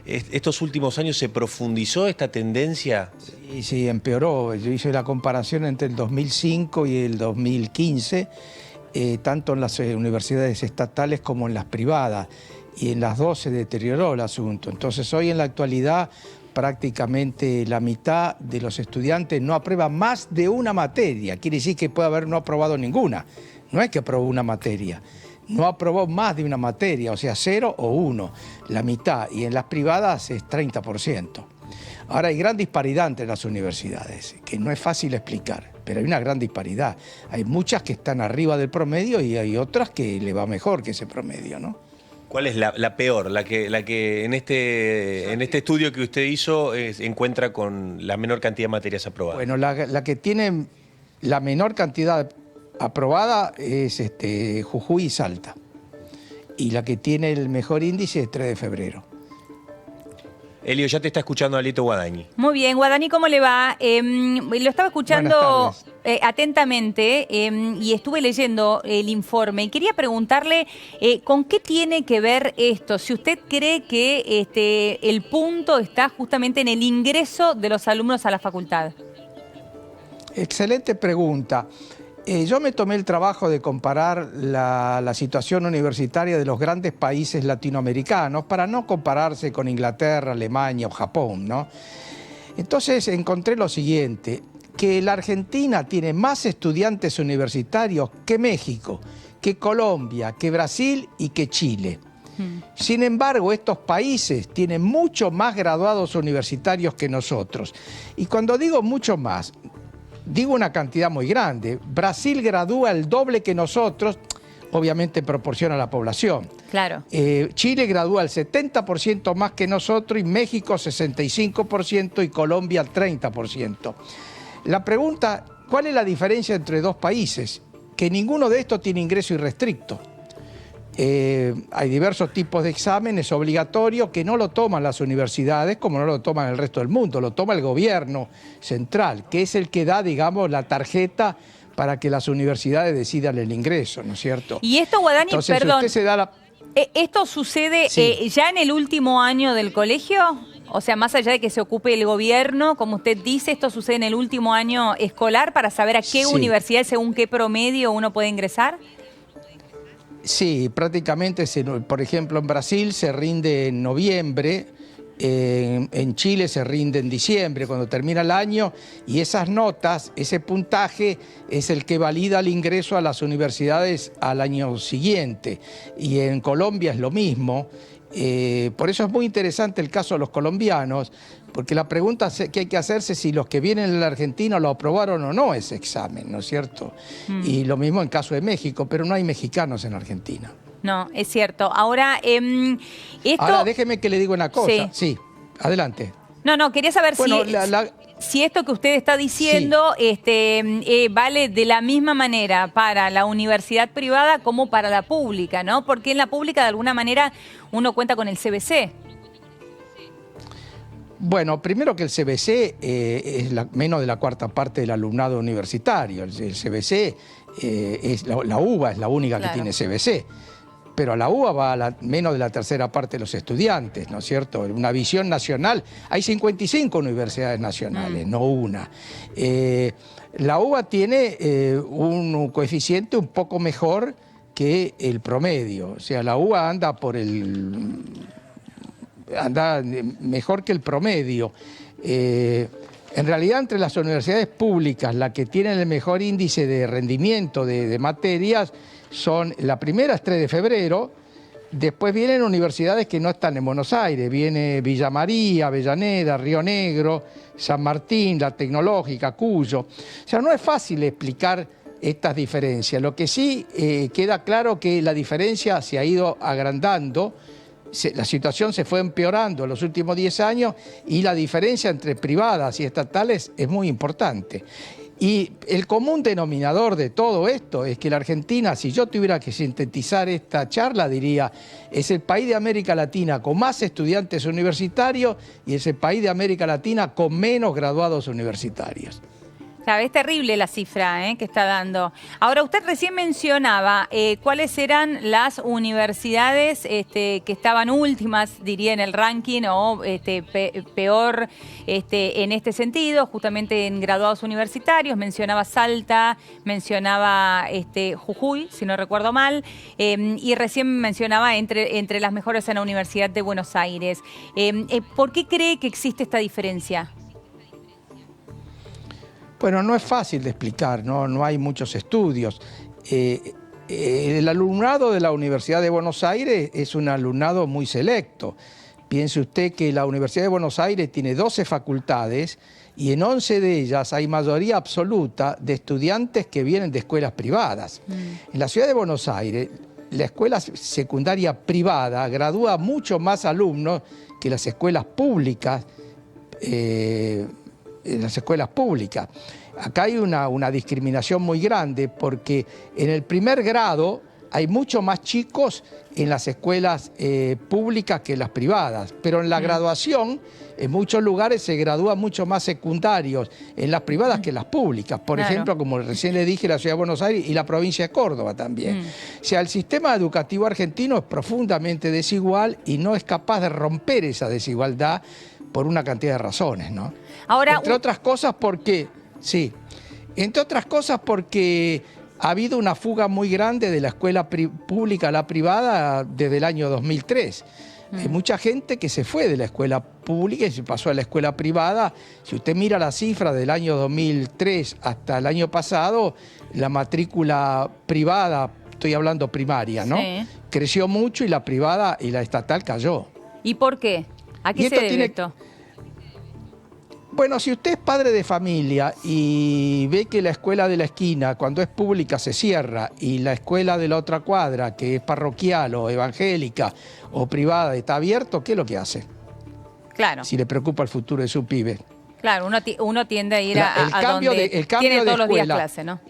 estos últimos años se profundizó esta tendencia. Sí, sí, empeoró. Yo hice la comparación entre el 2005 y el 2015, tanto en las universidades estatales como en las privadas, y en las dos se deterioró el asunto. Entonces hoy en la actualidad prácticamente la mitad de los estudiantes no aprueba más de una materia. Quiere decir que puede haber no aprobado ninguna. No es que aprobó una materia, no aprobó más de una materia, o sea, 0 o 1, la mitad. Y en las privadas es 30%. Ahora hay gran disparidad entre las universidades, que no es fácil explicar, pero hay una gran disparidad. Hay muchas que están arriba del promedio y hay otras que le va mejor que ese promedio, ¿no? ¿Cuál es la peor, la que en este estudio que usted hizo encuentra con la menor cantidad de materias aprobadas? Bueno, la que tiene la menor cantidad aprobada es Jujuy y Salta. Y la que tiene el mejor índice es 3 de febrero. Elio, ya te está escuchando Alito Guadañi. Muy bien, Guadañi, ¿cómo le va? Lo estaba escuchando atentamente y estuve leyendo el informe. Y quería preguntarle con qué tiene que ver esto. Si usted cree que el punto está justamente en el ingreso de los alumnos a la facultad. Excelente pregunta. Yo me tomé el trabajo de comparar la situación universitaria de los grandes países latinoamericanos para no compararse con Inglaterra, Alemania o Japón, ¿no? Entonces encontré lo siguiente, que la Argentina tiene más estudiantes universitarios que México, que Colombia, que Brasil y que Chile. Sin embargo, estos países tienen mucho más graduados universitarios que nosotros. Y cuando digo mucho más, digo una cantidad muy grande. Brasil gradúa el doble que nosotros, obviamente en proporción a la población. Claro. Chile gradúa el 70% más que nosotros, y México 65% y Colombia el 30%. La pregunta, ¿cuál es la diferencia entre dos países? Que ninguno de estos tiene ingreso irrestricto. Hay diversos tipos de exámenes obligatorios que no lo toman las universidades como no lo toman el resto del mundo, lo toma el gobierno central, que es el que da, digamos, la tarjeta para que las universidades decidan el ingreso, ¿no es cierto? Y esto, Guadañi, entonces, perdón, usted se da la... ¿esto sucede Sí. ya en el último año del colegio? O sea, más allá de que se ocupe el gobierno, como usted dice, ¿esto sucede en el último año escolar para saber a qué Sí. universidad, según qué promedio uno puede ingresar? Sí, prácticamente, por ejemplo, en Brasil se rinde en noviembre, en Chile se rinde en diciembre, cuando termina el año, y esas notas, ese puntaje es el que valida el ingreso a las universidades al año siguiente. Y en Colombia es lo mismo. Por eso es muy interesante el caso de los colombianos, porque la pregunta que hay que hacerse es si los que vienen de la Argentina lo aprobaron o no ese examen, ¿no es cierto? Y lo mismo en caso de México, pero no hay mexicanos en Argentina. No, es cierto. Ahora, esto... Ahora, déjeme que le diga una cosa. Sí. Sí, adelante. No, quería saber Bueno, si esto que usted está diciendo vale de la misma manera para la universidad privada como para la pública, ¿no? Porque en la pública, de alguna manera, uno cuenta con el CBC. Bueno, primero que el CBC es menos de la cuarta parte del alumnado universitario. El CBC, la UBA es la única que tiene CBC. Pero a la UBA va a menos de la tercera parte de los estudiantes, ¿no es cierto? Una visión nacional, hay 55 universidades nacionales, no una. La UBA tiene un coeficiente un poco mejor que el promedio, o sea, la UBA anda mejor que el promedio. En realidad, entre las universidades públicas, la que tienen el mejor índice de rendimiento de materias la primera es 3 de febrero, después vienen universidades que no están en Buenos Aires, viene Villa María, Avellaneda, Río Negro, San Martín, la Tecnológica, Cuyo. O sea, no es fácil explicar estas diferencias. Lo que sí queda claro que la diferencia se ha ido agrandando, la situación se fue empeorando en los últimos 10 años y la diferencia entre privadas y estatales es muy importante. Y el común denominador de todo esto es que la Argentina, si yo tuviera que sintetizar esta charla, diría, es el país de América Latina con más estudiantes universitarios y es el país de América Latina con menos graduados universitarios. Claro, es terrible la cifra que está dando. Ahora, usted recién mencionaba cuáles eran las universidades que estaban últimas, diría, en el ranking o peor en este sentido, justamente en graduados universitarios. Mencionaba Salta, mencionaba Jujuy, si no recuerdo mal, y recién mencionaba entre las mejores en la Universidad de Buenos Aires. ¿Por qué cree que existe esta diferencia? Bueno, no es fácil de explicar, no hay muchos estudios. El alumnado de la Universidad de Buenos Aires es un alumnado muy selecto. Piense usted que la Universidad de Buenos Aires tiene 12 facultades y en 11 de ellas hay mayoría absoluta de estudiantes que vienen de escuelas privadas. En la ciudad de Buenos Aires, la escuela secundaria privada gradúa mucho más alumnos que las escuelas públicas. En las escuelas públicas. Acá hay una discriminación muy grande porque en el primer grado hay mucho más chicos en las escuelas públicas que en las privadas, pero en la graduación en muchos lugares se gradúan mucho más secundarios en las privadas que en las públicas. Por ejemplo, como recién le dije, la Ciudad de Buenos Aires y la provincia de Córdoba también. O sea, el sistema educativo argentino es profundamente desigual y no es capaz de romper esa desigualdad por una cantidad de razones, ¿no? Ahora, entre otras cosas porque ha habido una fuga muy grande de la escuela pública a la privada desde el año 2003. Hay mucha gente que se fue de la escuela pública y se pasó a la escuela privada. Si usted mira la cifra del año 2003 hasta el año pasado, la matrícula privada, estoy hablando primaria, ¿no? Sí. Creció mucho y la privada y la estatal cayó. ¿Y por qué? ¿A qué se debe esto? Bueno, si usted es padre de familia y ve que la escuela de la esquina, cuando es pública, se cierra y la escuela de la otra cuadra, que es parroquial o evangélica o privada, está abierto, ¿qué es lo que hace? Claro. Si le preocupa el futuro de su pibe. Claro, uno tiende a ir a donde tiene todos los días clase, ¿no?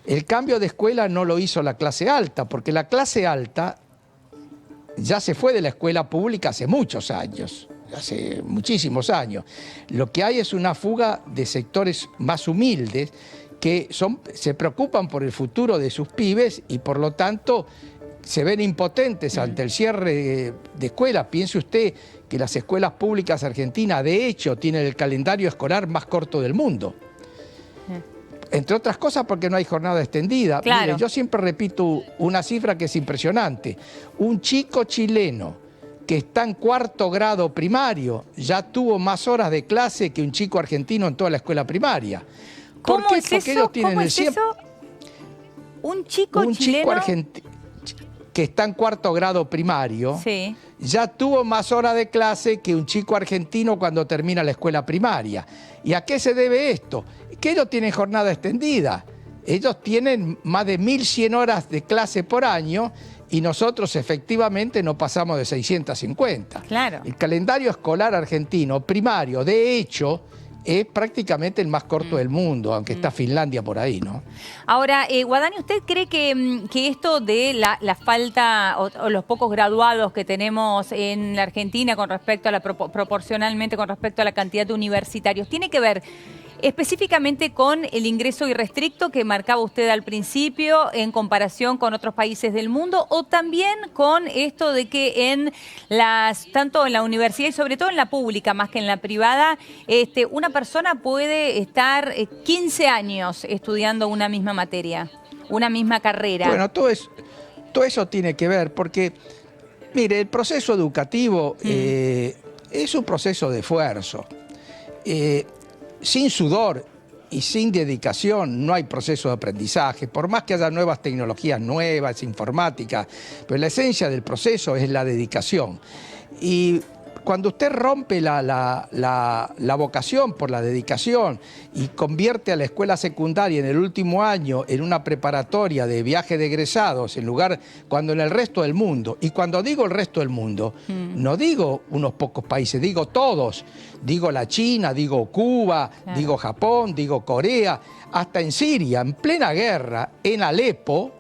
El cambio de escuela no lo hizo la clase alta, porque la clase alta ya se fue de la escuela pública hace muchos años. Hace muchísimos años. Lo que hay es una fuga de sectores más humildes que se preocupan por el futuro de sus pibes y por lo tanto se ven impotentes ante el cierre de escuelas. Piense usted que las escuelas públicas argentinas de hecho tienen el calendario escolar más corto del mundo. Entre otras cosas porque no hay jornada extendida. Claro. Mire, yo siempre repito una cifra que es impresionante. Un chico chileno que está en 4º grado primario, ya tuvo más horas de clase que un chico argentino en toda la escuela primaria. ¿Cómo es eso? ¿Cómo es eso? Un chico argentino que está en 4º grado primario, sí, ya tuvo más horas de clase que un chico argentino cuando termina la escuela primaria. ¿Y a qué se debe esto? Que ellos tienen jornada extendida. Ellos tienen más de 1.100 horas de clase por año y nosotros efectivamente no pasamos de 650. Claro. El calendario escolar argentino primario, de hecho, es prácticamente el más corto del mundo, aunque está Finlandia por ahí, ¿no? Ahora, Guadani, ¿usted cree que esto de la falta o los pocos graduados que tenemos en la Argentina con respecto a proporcionalmente con respecto a la cantidad de universitarios, tiene que ver específicamente con el ingreso irrestricto que marcaba usted al principio en comparación con otros países del mundo, o también con esto de que tanto en la universidad y sobre todo en la pública más que en la privada, una persona puede estar 15 años estudiando una misma materia, una misma carrera? Bueno, todo eso tiene que ver porque, mire, el proceso educativo es un proceso de esfuerzo. Sin sudor y sin dedicación no hay proceso de aprendizaje, por más que haya nuevas tecnologías nuevas, informática, pero la esencia del proceso es la dedicación. Y cuando usted rompe la vocación por la dedicación y convierte a la escuela secundaria en el último año en una preparatoria de viaje de egresados, cuando en el resto del mundo, y cuando digo el resto del mundo, no digo unos pocos países, digo todos, digo la China, digo Cuba, claro, digo Japón, digo Corea, hasta en Siria, en plena guerra, en Alepo,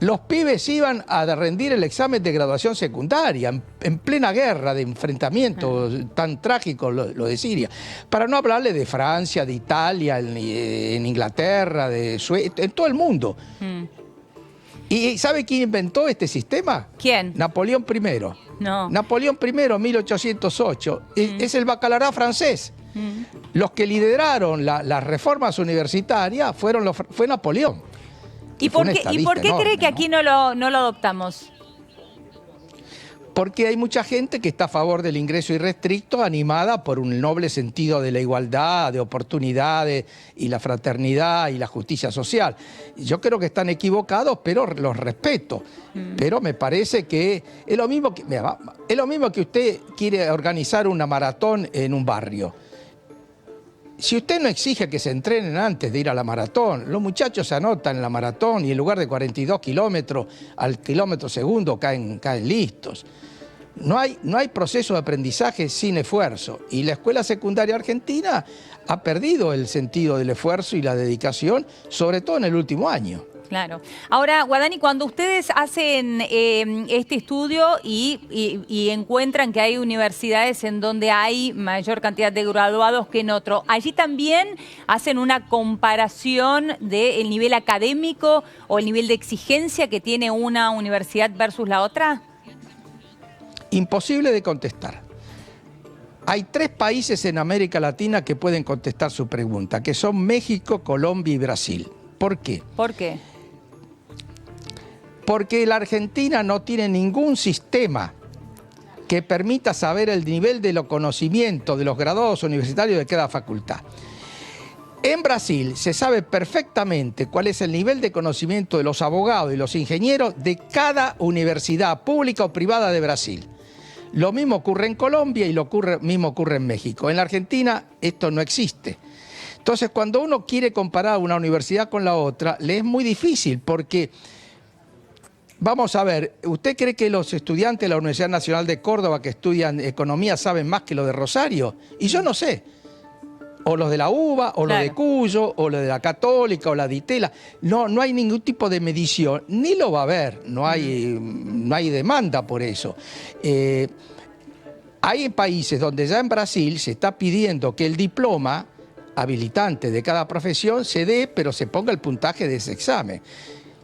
Los pibes iban a rendir el examen de graduación secundaria en plena guerra de enfrentamiento tan trágico lo de Siria. Para no hablarle de Francia, de Italia, en Inglaterra, de Suecia, en todo el mundo. ¿Y sabe quién inventó este sistema? ¿Quién? Napoleón I. No. Napoleón I, 1808. Es el baccalaureat francés. Los que lideraron las reformas universitarias fue Napoleón. ¿Y por qué cree que aquí no lo adoptamos? Porque hay mucha gente que está a favor del ingreso irrestricto, animada por un noble sentido de la igualdad, de oportunidades y la fraternidad y la justicia social. Yo creo que están equivocados, pero los respeto. Pero me parece que es lo mismo que usted quiere organizar una maratón en un barrio. Si usted no exige que se entrenen antes de ir a la maratón, los muchachos se anotan en la maratón y en lugar de 42 kilómetros al kilómetro segundo caen listos. No hay proceso de aprendizaje sin esfuerzo. Y la escuela secundaria argentina ha perdido el sentido del esfuerzo y la dedicación, sobre todo en el último año. Claro. Ahora, Guadani, cuando ustedes hacen este estudio y encuentran que hay universidades en donde hay mayor cantidad de graduados que en otro, ¿allí también hacen una comparación del nivel académico o el nivel de exigencia que tiene una universidad versus la otra? Imposible de contestar. Hay 3 países en América Latina que pueden contestar su pregunta, que son México, Colombia y Brasil. ¿Por qué? ¿Por qué? Porque la Argentina no tiene ningún sistema que permita saber el nivel de los conocimientos de los graduados universitarios de cada facultad. En Brasil se sabe perfectamente cuál es el nivel de conocimiento de los abogados y los ingenieros de cada universidad pública o privada de Brasil. Lo mismo ocurre en Colombia y mismo ocurre en México. En la Argentina esto no existe. Entonces, cuando uno quiere comparar una universidad con la otra, le es muy difícil porque, vamos a ver, ¿usted cree que los estudiantes de la Universidad Nacional de Córdoba que estudian economía saben más que los de Rosario? Y yo no sé. O los de la UBA, o los de Cuyo, o los de la Católica, o la de Itela. No hay ningún tipo de medición, ni lo va a haber, no hay demanda por eso. Hay países donde ya en Brasil se está pidiendo que el diploma habilitante de cada profesión se dé, pero se ponga el puntaje de ese examen,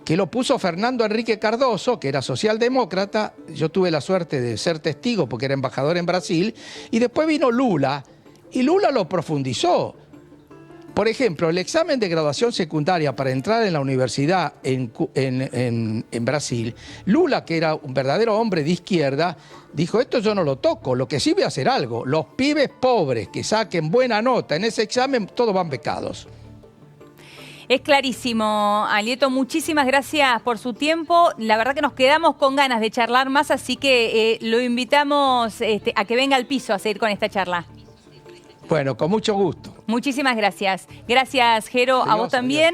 que lo puso Fernando Henrique Cardoso, que era socialdemócrata. Yo tuve la suerte de ser testigo porque era embajador en Brasil, y después vino Lula, y Lula lo profundizó. Por ejemplo, el examen de graduación secundaria para entrar en la universidad en Brasil, Lula, que era un verdadero hombre de izquierda, dijo: esto yo no lo toco, lo que sí voy a hacer algo. Los pibes pobres que saquen buena nota en ese examen, todos van becados. Es clarísimo, Alieto. Muchísimas gracias por su tiempo. La verdad que nos quedamos con ganas de charlar más, así que lo invitamos a que venga al piso a seguir con esta charla. Bueno, con mucho gusto. Muchísimas gracias. Gracias, Jero, a vos también.